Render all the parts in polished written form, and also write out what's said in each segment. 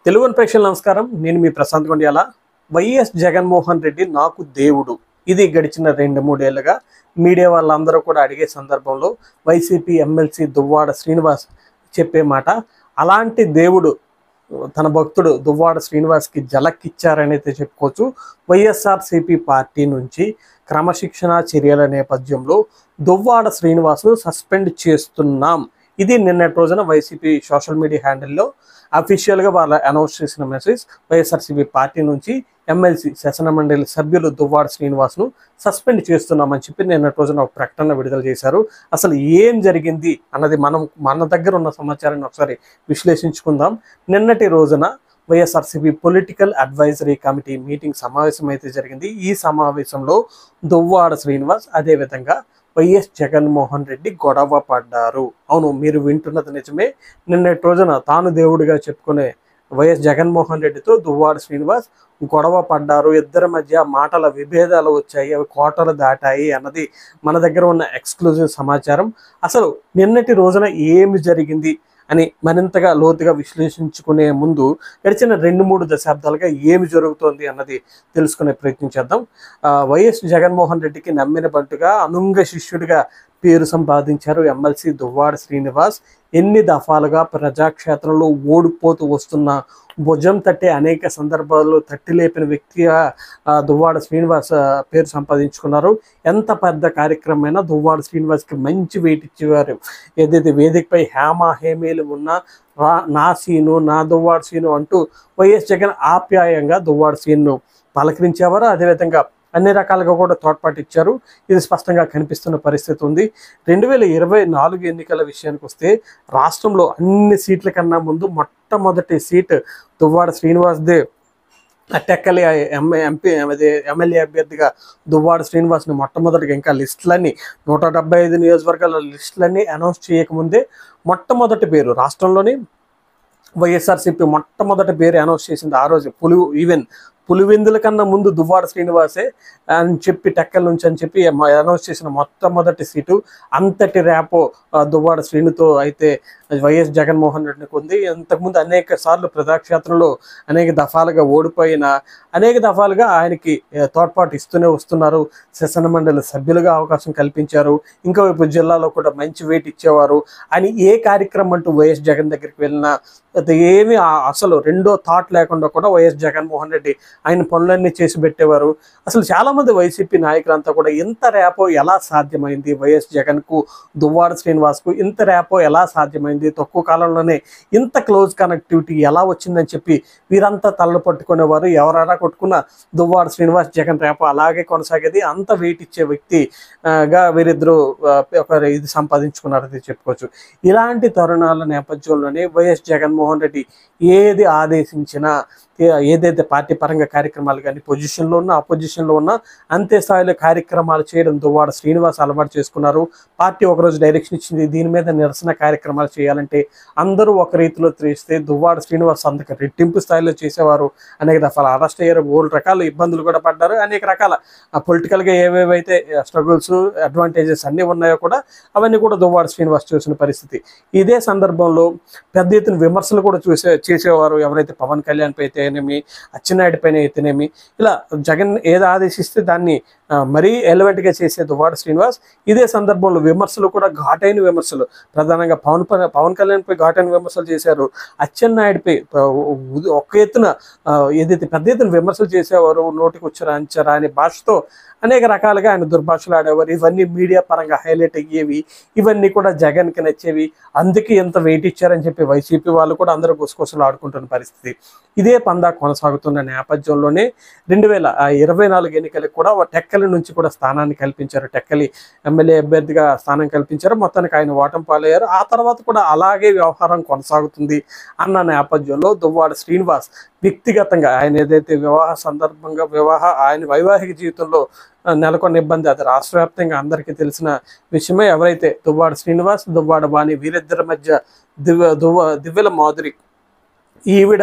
తెలుగు ప్రేక్షకులకు నమస్కారం. నేను మీ ప్రశాంత్ కొండియాల. వైఎస్ జగన్మోహన్ రెడ్డి నాకు దేవుడు. ఇది గడిచిన 2-3 ఏళ్లుగా మీడియా వాళ్ళందరూ కూడా అడిగే సందర్భంలో వైసీపీ ఎమ్మెల్సీ దువ్వాడ శ్రీనివాస్ చెప్పే మాట. అలాంటి దేవుడు తన భక్తుడు దువ్వాడ శ్రీనివాస్కి జలక్కిచ్చారని అయితే చెప్పుకోవచ్చు. వైఎస్ఆర్సీపీ పార్టీ నుంచి క్రమశిక్షణ చర్యల నేపథ్యంలో దువ్వాడ శ్రీనివాస్ను సస్పెండ్ చేస్తున్నాం. ఇది నిన్నటి రోజున వైసీపీ సోషల్ మీడియా హ్యాండిల్లో అఫీషియల్గా వాళ్ళు అనౌన్స్ చేసిన మెసేజ్. వైఎస్ఆర్సీపీ పార్టీ నుంచి ఎమ్మెల్సీ శాసనమండలి సభ్యులు దువ్వాడ శ్రీనివాస్ను సస్పెండ్ చేస్తున్నామని చెప్పి నిన్నటి రోజున ఒక ప్రకటన విడుదల చేశారు. అసలు ఏం జరిగింది అన్నది మన దగ్గర ఉన్న సమాచారాన్ని ఒకసారి విశ్లేషించుకుందాం. నిన్నటి రోజున YSRCP political advisory committee meeting సమావేశం అయితే జరిగింది. ఈ సమావేశంలో దువ్వాడ శ్రీనివాస్ అదేవిధంగా వైఎస్ జగన్మోహన్ రెడ్డి గొడవ పడ్డారు. అవును, మీరు వింటున్నది నిజమే. నిన్నటి రోజున తాను దేవుడిగా చెప్పుకునే వైఎస్ జగన్మోహన్ రెడ్డితో దువ్వాడ శ్రీనివాస్ గొడవ పడ్డారు. ఇద్దరి మధ్య మాటల విభేదాలు వచ్చాయి, అవి కోటలు దాటాయి అన్నది మన దగ్గర ఉన్న ఎక్స్క్లూజివ్ సమాచారం. అసలు నిన్నటి రోజున ఏమి జరిగింది అని మరింతగా లోతుగా విశ్లేషించుకునే ముందు గడిచిన 2-3 దశాబ్దాలుగా ఏమి జరుగుతోంది అన్నది తెలుసుకునే ప్రయత్నం చేద్దాం. వైఎస్ జగన్మోహన్ రెడ్డికి నమ్మిన బంటుగా అనుంగ శిష్యుడిగా పేరు సంపాదించారు ఎమ్మెల్సీ దువ్వాడ శ్రీనివాస్. ఎన్ని దఫాలుగా ప్రజాక్షేత్రంలో ఓడిపోతూ వస్తున్న భుజం తట్టే అనేక సందర్భాల్లో తట్టి లేపిన వ్యక్తిగా దువ్వాడ శ్రీనివాస్ పేరు సంపాదించుకున్నారు. ఎంత పెద్ద కార్యక్రమమైనా దువ్వాడ శ్రీనివాస్కి మంచి వెయిట్ ఇచ్చేవారు. ఏదైతే వేదికపై హేమీలు ఉన్నా నా సీను, నా దువ్వాడ సీను అంటూ వైఎస్ జగన్ ఆప్యాయంగా దువ్వాడ సీన్ను పలకరించేవారు. అదేవిధంగా అన్ని రకాలుగా కూడా తోడ్పాటు ఇచ్చారు. ఇది స్పష్టంగా కనిపిస్తున్న పరిస్థితి ఉంది. 2024 ఎన్నికల విషయానికి వస్తే రాష్ట్రంలో అన్ని సీట్ల కన్నా ముందు మొట్టమొదటి సీట్ దువ్వాడ శ్రీనివాస్దే. టెక్కలి ఎమ్మెల్యే అభ్యర్థిగా దువ్వాడ శ్రీనివాస్ని మొట్టమొదటిగా ఇంకా లిస్టులన్నీ 175 నియోజకవర్గాల లిస్టులన్నీ అనౌన్స్ చేయకముందే మొట్టమొదటి పేరు రాష్ట్రంలోని వైఎస్ఆర్సీపీ మొట్టమొదటి పేరు అనౌన్స్ చేసింది. ఆ రోజు పులివెందుల కన్నా ముందు దువ్వాడ శ్రీనివాసే అని చెప్పి టెక్కల నుంచి అని చెప్పి అనౌన్స్ చేసిన మొట్టమొదటి సీటు. అంతటి ర్యాపో దువ్వాడ శ్రీనుతో అయితే వైఎస్ జగన్మోహన్ రెడ్డికి ఉంది. ఇంతకుముందు అనేక సార్లు ప్రజాక్షేత్రంలో అనేక దఫాలుగా ఓడిపోయిన అనేక దఫాలుగా ఆయనకి తోడ్పాటు ఇస్తూనే వస్తున్నారు. శాసనమండలి సభ్యులుగా అవకాశం కల్పించారు. ఇంకోవైపు జిల్లాలో కూడా మంచి వెయిట్ ఇచ్చేవారు. అని ఏ కార్యక్రమం అంటూ వైఎస్ జగన్ దగ్గరికి వెళ్ళినా ఏమి అసలు రెండో థాట్ లేకుండా కూడా వైఎస్ జగన్మోహన్ రెడ్డి ఆయన పనులన్నీ చేసి పెట్టేవారు. అసలు చాలామంది వైసీపీ నాయకులంతా కూడా ఇంత ర్యాపో ఎలా సాధ్యమైంది, వైఎస్ జగన్కు దువ్వాడ శ్రీనివాస్కు ఇంత ర్యాపో ఎలా సాధ్యమైంది, తక్కువ కాలంలోనే ఇంత క్లోజ్ కనెక్టివిటీ ఎలా వచ్చిందని చెప్పి వీరంతా తలలు పట్టుకునేవారు. ఎవరైనా కొట్టుకున్న దువ్వాడ శ్రీనివాస్ జగన్ ర్యాపో అలాగే కొనసాగేది. అంత వెయిట్ ఇచ్చే వ్యక్తిగా వీరిద్దరూ ఒక ఇది సంపాదించుకున్నారని చెప్పుకోవచ్చు. ఇలాంటి తరుణాల నేపథ్యంలోనే వైఎస్ జగన్మోహన్ రెడ్డి ఏది ఆదేశించినా, ఏదైతే పార్టీ పరంగా కార్యక్రమాలు కానీ పొజిషన్లో ఉన్నా అపోజిషన్లో ఉన్నా అంతే స్థాయిలో కార్యక్రమాలు చేయడం దువ్వాడ శ్రీనివాస్ అలవాటు చేసుకున్నారు. పార్టీ ఒకరోజు డైరెక్షన్ ఇచ్చింది, దీని మీద నిరసన కార్యక్రమాలు చేయాలంటే అందరూ ఒక రీతిలో చేస్తే దువ్వాడ శ్రీనివాస్ అందుకు రెట్టింపు స్థాయిలో చేసేవారు. అనేక దఫాలు అరెస్ట్ అయ్యారు, 3 రకాల ఇబ్బందులు కూడా పడ్డారు. అనేక రకాల పొలిటికల్గా ఏవేవైతే స్ట్రగుల్స్ అడ్వాంటేజెస్ అన్నీ ఉన్నాయో కూడా అవన్నీ కూడా దువ్వాడ శ్రీనివాస్ చూసిన పరిస్థితి. ఇదే సందర్భంలో పెద్ద ఎత్తున విమర్శలు కూడా చేసేవారు. ఎవరైతే పవన్ కళ్యాణ్ పై అయితేనేమి, అచ్చెన్నాయుడు పైన అయితేనేమి, ఇలా జగన్ ఏది ఆదేశిస్తే దాన్ని మరీ ఎలివెంట్గా చేసే దువ్వాడ శ్రీనివాస్ ఇదే సందర్భంలో విమర్శలు కూడా ఘాటైన విమర్శలు, ప్రధానంగా పవన్ కళ్యాణ్పై ఘాటైన విమర్శలు చేశారు. అచ్చెన్నాయుడిపై ఒక్క ఎత్తున ఏదైతే పెద్ద ఎత్తున విమర్శలు చేసేవారు, నోటికి వచ్చారా అంచారా అనే భాషతో అనేక రకాలుగా ఆయన దుర్భాషలు ఆడేవారు. ఇవన్నీ మీడియా పరంగా హైలైట్ అయ్యేవి. ఇవన్నీ కూడా జగన్కి నచ్చేవి. అందుకే ఎంత వెయిట్ ఇచ్చారని చెప్పి వైసీపీ వాళ్ళు కూడా అందరూ గుసగుసలు ఆడుకుంటున్న పరిస్థితి. ఇదే పందా కొనసాగుతున్న నేపథ్యంలోనే 2024 ఎన్నికలకు కూడా టెక్కలి నుంచి కూడా స్థానాన్ని కల్పించారు. టెక్కలి ఎమ్మెల్యే అభ్యర్థిగా స్థానం కల్పించారు. మొత్తానికి ఆయన ఓటమి పాలయ్యారు. ఆ తర్వాత కూడా అలాగే వ్యవహారం కొనసాగుతుంది అన్న నేపథ్యంలో దువ్వాడ శ్రీనివాస్ వ్యక్తిగతంగా ఆయన ఏదైతే ఆయన వైవాహిక జీవితంలో నెలకొన్న ఇబ్బంది అది రాష్ట్ర వ్యాప్తంగా అందరికీ తెలిసిన విషయమే. ఎవరైతే దువ్వాడ శ్రీనివాస్, దువ్వాడ వాణి వీరిద్దరి మధ్య దివ్యల మాధురి ఈవిడ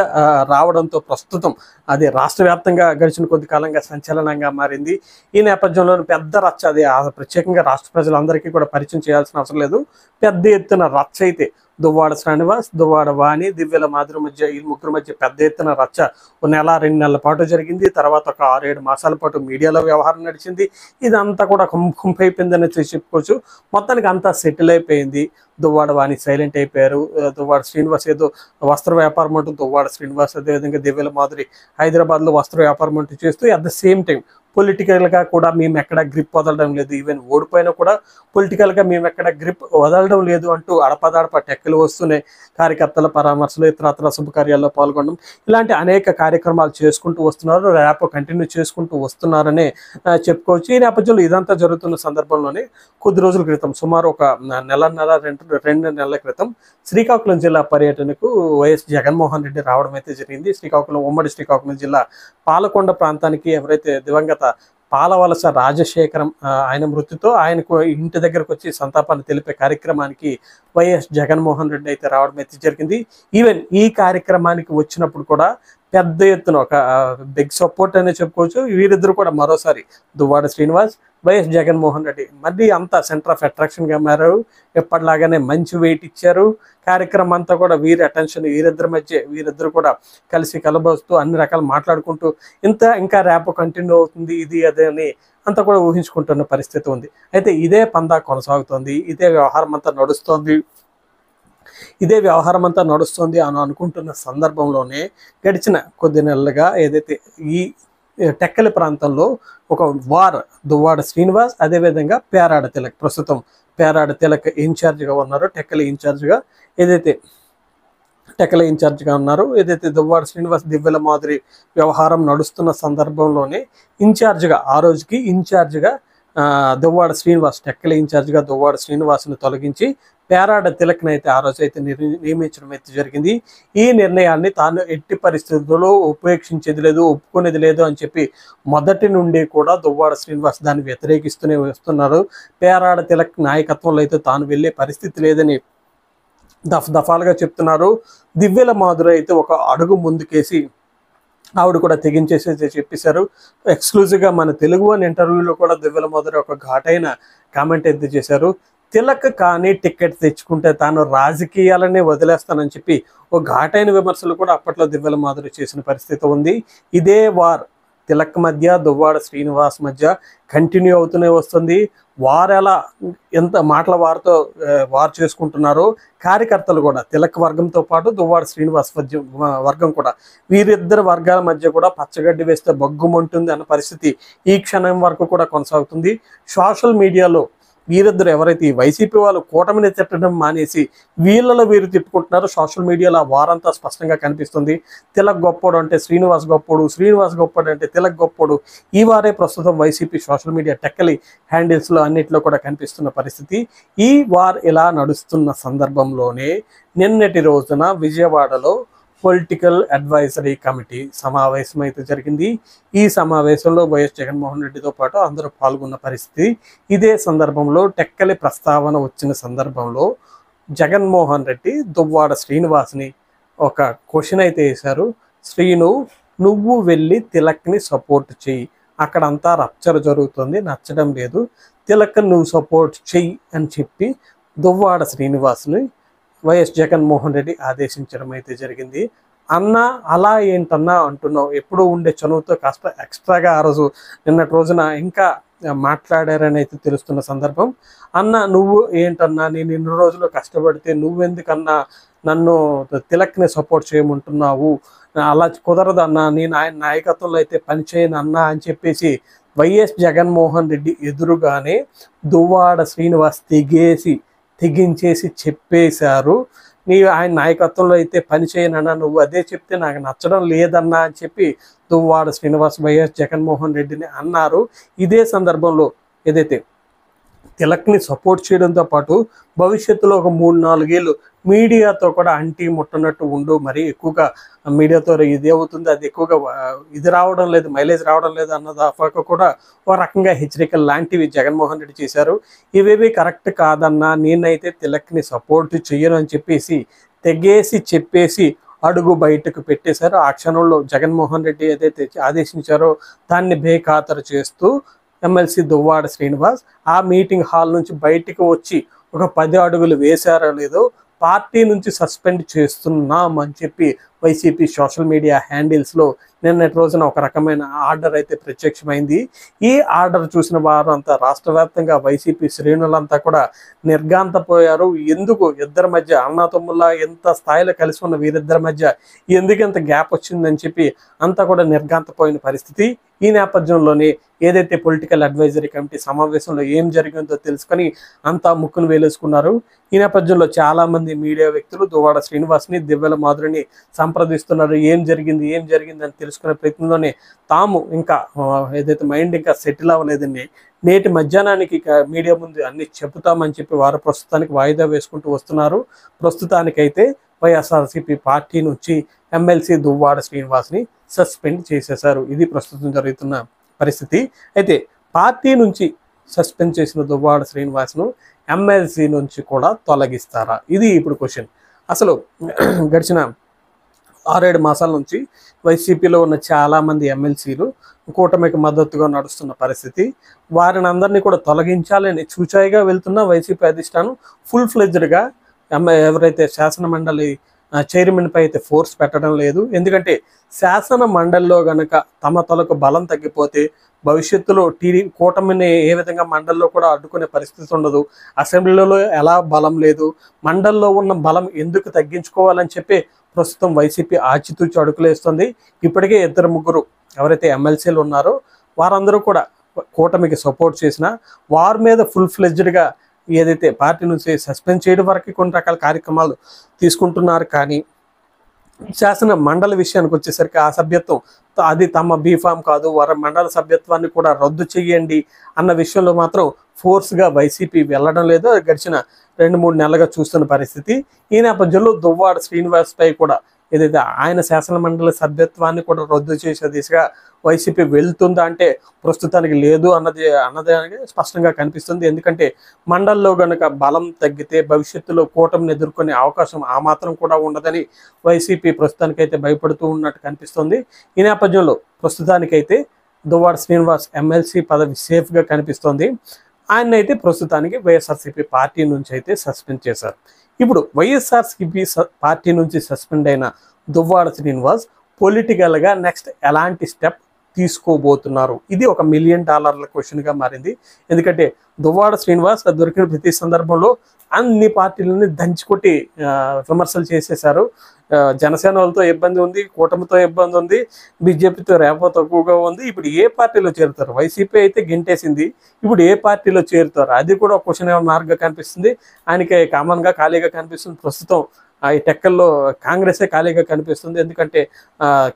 రావడంతో ప్రస్తుతం అది రాష్ట్ర వ్యాప్తంగా గడిచిన కొద్ది కాలంగా సంచలనంగా మారింది. ఈ నేపథ్యంలో పెద్ద రచ్చ, అది ప్రత్యేకంగా రాష్ట్ర ప్రజలందరికీ కూడా పరిచయం చేయాల్సిన అవసరం లేదు, పెద్ద ఎత్తున రచ్చ అయితే దువ్వాడ శ్రీనివాస్, దువ్వాడ వాణి, దివ్యల మాధురి మధ్య ఈ ముగ్గురు మధ్య పెద్ద ఎత్తున రచ్చ నెల 2 నెలల పాటు జరిగింది. తర్వాత ఒక 6-7 మాసాల పాటు మీడియాలో వ్యవహారం నడిచింది. ఇదంతా కూడా కుంపైపోయిందని చెప్పుకోవచ్చు. మొత్తానికి అంతా సెటిల్ అయిపోయింది. దువ్వాడ వాణి సైలెంట్ అయిపోయారు. దువ్వాడ శ్రీనివాస్ ఏదో వస్త్ర వ్యాపారం అంటూ దువ్వాడ శ్రీనివాస్, అదేవిధంగా దివ్యల మాధురి హైదరాబాద్లో వస్త్ర వ్యాపారం అంటూ చేస్తూ అట్ ద సేమ్ టైం పొలిటికల్గా కూడా మేము ఎక్కడ గ్రిప్ వదలడం లేదు, ఈవెన్ ఓడిపోయినా కూడా పొలిటికల్గా మేము ఎక్కడ గ్రిప్ వదలడం లేదు అంటూ అడపదడప టెక్కలు వస్తున్నాయి. కార్యకర్తల పరామర్శలు, ఇతరత్ర శుభకార్యాల్లో పాల్గొనడం, ఇలాంటి అనేక కార్యక్రమాలు చేసుకుంటూ వస్తున్నారు. ర్యాప్ కంటిన్యూ చేసుకుంటూ వస్తున్నారనే చెప్పుకోవచ్చు. ఈ నేపథ్యంలో ఇదంతా జరుగుతున్న సందర్భంలోనే కొద్ది రోజుల క్రితం, సుమారు ఒక రెండు నెలల క్రితం శ్రీకాకుళం జిల్లా పర్యటనకు వైఎస్ జగన్మోహన్ రెడ్డి రావడం అయితే జరిగింది. ఉమ్మడి శ్రీకాకుళం జిల్లా పాలకొండ ప్రాంతానికి ఎవరైతే దివంగత పాలవలస రాజశేఖరం ఆయన మృతితో ఆయనకు ఇంటి దగ్గరకు వచ్చి సంతాపాన్ని తెలిపే కార్యక్రమానికి వైఎస్ జగన్మోహన్ రెడ్డి అయితే రావడం అయితే జరిగింది. ఈవెన్ ఈ కార్యక్రమానికి వచ్చినప్పుడు కూడా పెద్ద ఎత్తున ఒక బిగ్ సపోర్ట్ అనే చెప్పుకోవచ్చు. వీరిద్దరు కూడా మరోసారి దువ్వాడ శ్రీనివాస్, వైఎస్ జగన్మోహన్ రెడ్డి మళ్ళీ అంతా సెంటర్ ఆఫ్ అట్రాక్షన్గా మారారు. ఎప్పటిలాగానే మంచి వెయిట్ ఇచ్చారు. కార్యక్రమం అంతా కూడా వీరి అటెన్షన్, వీరిద్దరు కూడా కలిసి కలబోస్తూ అన్ని రకాలు మాట్లాడుకుంటూ ఇంకా ర్యాప్ కంటిన్యూ అవుతుంది, ఇది అదే అని అంతా కూడా ఊహించుకుంటున్న పరిస్థితి ఉంది. అయితే ఇదే పందా కొనసాగుతోంది, ఇదే వ్యవహారం అంతా నడుస్తుంది అని అనుకుంటున్న సందర్భంలోనే గడిచిన కొద్ది నెలలుగా ఏదైతే ఈ టెక్కలి ప్రాంతంలో ఒక దువ్వాడ శ్రీనివాస్, అదేవిధంగా పేరాడ తిలక్, ప్రస్తుతం పేరాడ తిలక్ ఇన్ఛార్జిగా ఉన్నారు. టెక్కలి ఇన్ఛార్జిగా ఉన్నారు. ఏదైతే దువ్వాడ శ్రీనివాస్, దివ్యల మాధురి వ్యవహారం నడుస్తున్న సందర్భంలోనే ఆ రోజుకి ఇన్ఛార్జిగా దువ్వాడ శ్రీనివాస్, టెక్కలి ఇన్ఛార్జిగా దువ్వాడ శ్రీనివాస్ను తొలగించి పేరాడ తిలక్ని అయితే ఆ రోజు అయితే నియమించడం అయితే జరిగింది. ఈ నిర్ణయాన్ని తాను ఎట్టి పరిస్థితుల్లో ఉపేక్షించేది లేదు, ఒప్పుకునేది లేదు అని చెప్పి మొదటి నుండి కూడా దువ్వాడ శ్రీనివాస్ దాన్ని వ్యతిరేకిస్తూనే వస్తున్నారు. పేరాడ తిలక్ నాయకత్వంలో అయితే తాను వెళ్ళే పరిస్థితి లేదని దఫాలుగా చెప్తున్నారు. దివ్యల మాధురి అయితే ఒక అడుగు ముందుకేసి ఆవిడ కూడా తెగించేసి చెప్పేశారు. ఎక్స్క్లూజివ్గా మన తెలుగు అని ఇంటర్వ్యూలో కూడా దివ్యల మాధురి ఒక ఘాటైన కామెంట్ అయితే చేశారు. తిలక్ కానీ టికెట్ తెచ్చుకుంటే తాను రాజకీయాలనే వదిలేస్తానని చెప్పి ఒక ఘాటైన విమర్శలు కూడా అప్పట్లో దివ్యల మాధురి చేసిన పరిస్థితి ఉంది. ఇదే తిలక్ మధ్య, దువ్వాడ శ్రీనివాస్ మధ్య కంటిన్యూ అవుతూనే వస్తుంది. వారెలా ఎంత మాటల వారు చేసుకుంటున్నారో కార్యకర్తలు కూడా తిలక్ వర్గంతో పాటు దువ్వాడ శ్రీనివాస్ వర్గం కూడా, వీరిద్దరు వర్గాల మధ్య కూడా పచ్చగడ్డి వేస్తే బగ్గుమంటుంది అన్న పరిస్థితి ఈ క్షణం వరకు కూడా కొనసాగుతుంది. సోషల్ మీడియాలో వీరిద్దరు ఎవరైతే ఈ వైసీపీ వాళ్ళు కూటమిని తిట్టడం మానేసి వీళ్ళలో వీరు తిట్టుకుంటున్నారో సోషల్ మీడియాలో వారంతా స్పష్టంగా కనిపిస్తుంది. తిలక్ గొప్పోడు అంటే శ్రీనివాస్ గొప్పోడు, శ్రీనివాస్ గొప్పోడు అంటే తిలక్ గొప్పోడు. ఈ వారే ప్రస్తుతం వైసీపీ సోషల్ మీడియా టెక్కలి హ్యాండిల్స్లో అన్నింటిలో కూడా కనిపిస్తున్న పరిస్థితి. ఈ వార్ ఇలా నడుస్తున్న సందర్భంలోనే నిన్నటి రోజున విజయవాడలో పొలిటికల్ అడ్వైజరీ కమిటీ సమావేశం అయితే జరిగింది. ఈ సమావేశంలో వైఎస్ జగన్మోహన్ రెడ్డితో పాటు అందరూ పాల్గొన్న పరిస్థితి. ఇదే సందర్భంలో టెక్కలి ప్రస్తావన వచ్చిన సందర్భంలో జగన్మోహన్ రెడ్డి దువ్వాడ శ్రీనివాస్ని ఒక క్వశ్చన్ అయితే వేశారు. నువ్వు వెళ్ళి తిలక్ని సపోర్ట్ చెయ్యి, అక్కడంతా రప్చర్ జరుగుతుంది, నచ్చడం లేదు, తిలక్ నువ్వు సపోర్ట్ చెయ్యి అని చెప్పి దువ్వాడ శ్రీనివాస్ని వైఎస్ జగన్మోహన్ రెడ్డి ఆదేశించడం అయితే జరిగింది. అన్న అలా ఏంటన్నా అంటున్నావు, ఎప్పుడూ ఉండే చనువుతో కాస్త ఎక్స్ట్రాగా ఆ రోజు నిన్నటి రోజున ఇంకా మాట్లాడారని అయితే తెలుస్తున్న సందర్భం. అన్న నువ్వు ఏంటన్నా, నేను ఇన్ని రోజులు కష్టపడితే నువ్వెందుకన్నా నన్ను తిలక్ని సపోర్ట్ చేయమంటున్నావు, అలా కుదరదన్నా, నేను ఆయన నాయకత్వంలో అయితే పనిచేయను అన్నా అని చెప్పేసి వైఎస్ జగన్మోహన్ రెడ్డి ఎదురుగానే దువ్వాడ శ్రీనివాస్ తెగించేసి చెప్పేశారు. ఆయన నాయకత్వంలో అయితే పని చేయనన్నా, నువ్వు అదే చెప్తే నాకు నచ్చడం లేదన్నా అని చెప్పి దువ్వాడ శ్రీనివాస్ వైఎస్ జగన్మోహన్ రెడ్డిని అన్నారు. ఇదే సందర్భంలో ఏదైతే తిలక్ని సపోర్ట్ చేయడంతో పాటు భవిష్యత్తులో ఒక 3-4 ఏళ్ళు మీడియాతో కూడా అంటి ముట్టనట్టు ఉండు, మరి ఎక్కువగా మీడియాతో ఇది అవుతుంది, అది ఎక్కువగా ఇది రావడం లేదు, మైలేజ్ రావడం లేదు అన్న దాకా కూడా ఒక రకంగా హెచ్చరికలు లాంటివి జగన్మోహన్ రెడ్డి చేశారు. ఇవేవి కరెక్ట్ కాదన్నా, నేనైతే తిలక్ని సపోర్ట్ చెయ్యను అని చెప్పేసి అడుగు బయటకు పెట్టేశారు. ఆ క్షణంలో జగన్మోహన్ రెడ్డి ఏదైతే ఆదేశించారో దాన్ని బేఖాతరు చేస్తూ ఎమ్మెల్సీ దువ్వాడ శ్రీనివాస్ ఆ మీటింగ్ హాల్ నుంచి బయటికి వచ్చి ఒక 10 అడుగులు వేశారో లేదో పార్టీ నుంచి సస్పెండ్ చేస్తున్నాం అని చెప్పి వైసీపీ సోషల్ మీడియా హ్యాండిల్స్లో నిన్నటి రోజున ఒక రకమైన ఆర్డర్ అయితే ప్రత్యక్షమైంది. ఈ ఆర్డర్ చూసిన వారంతా రాష్ట్ర వ్యాప్తంగా వైసీపీ శ్రేణులంతా కూడా నిర్ఘాంతపోయారు. ఎందుకు ఇద్దరి మధ్య అన్నతమ్ముల్లా ఎంత స్థాయిలో కలిసి ఉన్న వీరిద్దరి మధ్య ఎందుకు ఇంత గ్యాప్ వచ్చిందని చెప్పి అంతా కూడా నిర్ఘాంతపోయిన పరిస్థితి. ఈ నేపథ్యంలోనే ఏదైతే పొలిటికల్ అడ్వైజరీ కమిటీ సమావేశంలో ఏం జరిగిందో తెలుసుకొని అంతా ముక్కును వేలేసుకున్నారు. ఈ నేపథ్యంలో చాలా మంది మీడియా వ్యక్తులు దువ్వాడ శ్రీనివాస్ని, దివ్యల మాధురిని సంప్రదిస్తున్నారు. ఏం జరిగింది అని తెలుసుకునే ప్రయత్నంలోనే తాము ఇంకా ఏదైతే మైండ్ ఇంకా సెటిల్ అవ్వలేదని నేటి మధ్యాహ్నానికి మీడియా ముందు అన్ని చెబుతామని చెప్పి వారు ప్రస్తుతానికి వాయిదా వేసుకుంటూ వస్తున్నారు. ప్రస్తుతానికైతే వైఎస్ఆర్సీపీ పార్టీ నుంచి ఎమ్మెల్సీ దువ్వాడ శ్రీనివాస్ని సస్పెండ్ చేసేశారు. ఇది ప్రస్తుతం జరుగుతున్న పరిస్థితి. అయితే పార్టీ నుంచి సస్పెండ్ చేసిన దువ్వాడ శ్రీనివాస్ను ఎమ్మెల్సీ నుంచి కూడా తొలగిస్తారా? ఇది ఇప్పుడు క్వశ్చన్. అసలు గడిచిన 6-7 మాసాల నుంచి వైసీపీలో ఉన్న చాలామంది ఎమ్మెల్సీలు కూటమికి మద్దతుగా నడుస్తున్న పరిస్థితి. వారిని అందరినీ కూడా తొలగించాలని చూచాయిగా వెళ్తున్న వైసీపీ అధిష్టానం ఫుల్ ఫ్లెడ్జ్డ్గా ఎవరైతే శాసన మండలి చైర్మన్పై అయితే ఫోర్స్ పెట్టడం లేదు. ఎందుకంటే శాసన మండలిలో గనక తమ తలకు బలం తగ్గిపోతే భవిష్యత్తులో కూటమిని ఏ విధంగా మండలిలో కూడా అడ్డుకునే పరిస్థితి ఉండదు. అసెంబ్లీలో ఎలా బలం లేదు, మండలిలో ఉన్న బలం ఎందుకు తగ్గించుకోవాలని చెప్పి ప్రస్తుతం వైసీపీ ఆచితూచి అడుగులేస్తుంది. ఇప్పటికే 2-3 ఎవరైతే ఎమ్మెల్సీలు ఉన్నారో వారందరూ కూడా కూటమికి సపోర్ట్ చేసిన వారి మీద ఫుల్ ఫ్లెడ్జ్డ్గా ఏదైతే పార్టీ నుంచి సస్పెండ్ చేయడం వరకు కొన్ని రకాల కార్యక్రమాలు తీసుకుంటున్నారు. కానీ శాసన మండలి విషయానికి వచ్చేసరికి ఆ సభ్యత్వం అది తమ బీఫామ్ కాదు, వారి మండల సభ్యత్వాన్ని కూడా రద్దు చేయండి అన్న విషయంలో మాత్రం ఫోర్స్గా వైసీపీ వెళ్ళడం లేదు. గడిచిన 2-3 నెలలుగా చూస్తున్న పరిస్థితి. ఈ నేపథ్యంలో దువ్వాడ శ్రీనివాస్పై కూడా ఏదైతే ఆయన శాసన మండలి సభ్యత్వాన్ని కూడా రద్దు చేసే దిశగా వైసీపీ వెళ్తుందా అంటే ప్రస్తుతానికి లేదు అన్నది స్పష్టంగా కనిపిస్తుంది. ఎందుకంటే మండల్లో గనక బలం తగ్గితే భవిష్యత్తులో కూటమిని ఎదుర్కొనే అవకాశం ఆ మాత్రం కూడా ఉండదని వైసీపీ ప్రస్తుతానికైతే భయపడుతూ ఉన్నట్టు కనిపిస్తుంది. ఈ నేపథ్యంలో ప్రస్తుతానికైతే దువ్వాడ శ్రీనివాస్ ఎమ్మెల్సీ పదవి సేఫ్గా కనిపిస్తోంది. ఆయన అయితే ప్రస్తుతానికి వైఎస్ఆర్సీపీ పార్టీ నుంచి అయితే సస్పెండ్ చేశారు. ఇప్పుడు వైఎస్ఆర్సీపీ పార్టీ నుంచి సస్పెండ్ అయిన దువ్వాడ శ్రీనివాస్ పొలిటికల్గా నెక్స్ట్ ఎలాంటి స్టెప్ తీసుకోబోతున్నారు? ఇది ఒక $1 మిలియన్ క్వశ్చన్గా మారింది. ఎందుకంటే దువ్వాడ శ్రీనివాస్ దొరికిన ప్రతి సందర్భంలో అన్ని పార్టీలని దంచికొట్టి విమర్శలు చేసేశారు. జనసేన వాళ్ళతో ఇబ్బంది ఉంది, కూటమితో ఇబ్బంది ఉంది, బీజేపీతో రేపో తక్కువగా ఉంది. ఇప్పుడు ఏ పార్టీలో చేరుతారు? వైసీపీ అయితే గెంటేసింది, ఇప్పుడు ఏ పార్టీలో చేరుతారు? అది కూడా ఒక క్వశ్చన్ మార్క్గా కనిపిస్తుంది. ఆయనకి కామన్గా ఖాళీగా కనిపిస్తుంది. ప్రస్తుతం ఈ టెక్కల్లో కాంగ్రెసే ఖాళీగా కనిపిస్తుంది. ఎందుకంటే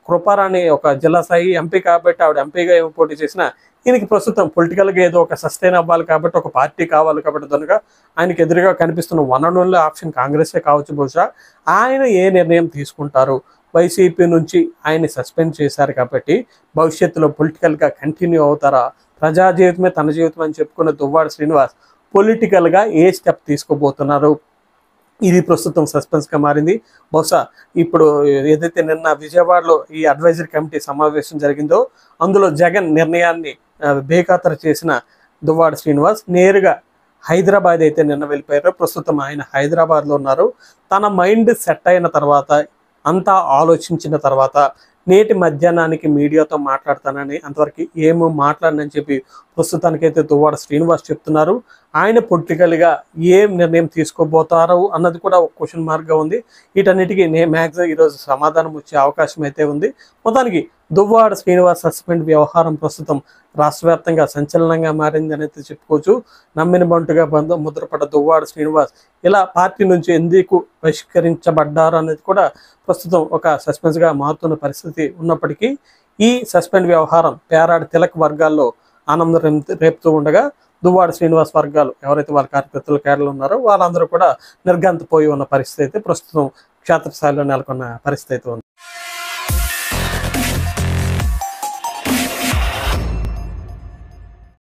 కృపారాణి ఒక జిల్లా స్థాయి ఎంపీ కాబట్టి ఆవిడ ఎంపీగా ఏమి పోటీ చేసినా ఈయనకి ప్రస్తుతం పొలిటికల్గా ఏదో ఒక సస్టైన్ అవ్వాలి కాబట్టి ఒక పార్టీ కావాలి కాబట్టి కనుక ఆయనకి ఎదురుగా కనిపిస్తున్న వన్ అండ్ ఓన్లీ ఆప్షన్ కాంగ్రెసే కావచ్చు. బహుశా ఆయన ఏ నిర్ణయం తీసుకుంటారు? వైసీపీ నుంచి ఆయన్ని సస్పెండ్ చేశారు కాబట్టి భవిష్యత్తులో పొలిటికల్గా కంటిన్యూ అవుతారా? ప్రజా జీవితమే తన జీవితం అని చెప్పుకున్న దువ్వాడ శ్రీనివాస్ పొలిటికల్గా ఏ స్టెప్ తీసుకోబోతున్నారు? ఇది ప్రస్తుతం సస్పెన్స్గా మారింది. బహుశా ఇప్పుడు ఏదైతే నిన్న విజయవాడలో ఈ అడ్వైజరీ కమిటీ సమావేశం జరిగిందో అందులో జగన్ నిర్ణయాన్ని బేఖాతరు చేసిన దువ్వాడ శ్రీనివాస్ నేరుగా హైదరాబాద్ అయితే నిన్న వెళ్ళిపోయారు. ప్రస్తుతం ఆయన హైదరాబాద్లో ఉన్నారు. తన మైండ్ సెట్ అయిన తర్వాత అంతా ఆలోచించిన తర్వాత నేటి మధ్యాహ్నానికి మీడియాతో మాట్లాడతానని, అంతవరకు ఏమో మాట్లాడనని చెప్పి ప్రస్తుతానికైతే దువ్వాడ శ్రీనివాస్ చెప్తున్నారు. ఆయన పొలిటికల్గా ఏం నిర్ణయం తీసుకోబోతారు అన్నది కూడా ఒక క్వశ్చన్ మార్క్గా ఉంది. వీటన్నిటికీ మ్యాక్సిమం ఈరోజు సమాధానం వచ్చే అవకాశం అయితే ఉంది. మొత్తానికి దువ్వాడ శ్రీనివాస్ సస్పెండ్ వ్యవహారం ప్రస్తుతం రాష్ట్ర వ్యాప్తంగా సంచలనంగా మారింది అనేది చెప్పుకోవచ్చు. నమ్మిన బంటుగా ముద్రపడ్డ దువ్వాడ శ్రీనివాస్ ఇలా పార్టీ నుంచి ఎందుకు బహిష్కరించబడ్డారు అనేది కూడా ప్రస్తుతం ఒక సస్పెన్స్గా మారుతున్న పరిస్థితి ఉన్నప్పటికీ ఈ సస్పెండ్ వ్యవహారం పేరాడి తిలక్ వర్గాల్లో ఆనందం రేపుతూ ఉండగా దువ్వాడ శ్రీనివాస్ వర్గాలు ఎవరైతే వాళ్ళ కార్యకర్తలు కేడలు ఉన్నారో వాళ్ళందరూ కూడా నిర్గంతపోయి ఉన్న పరిస్థితి అయితే ప్రస్తుతం క్షేత్రస్థాయిలో నెలకొన్న పరిస్థితి అయితే ఉంది.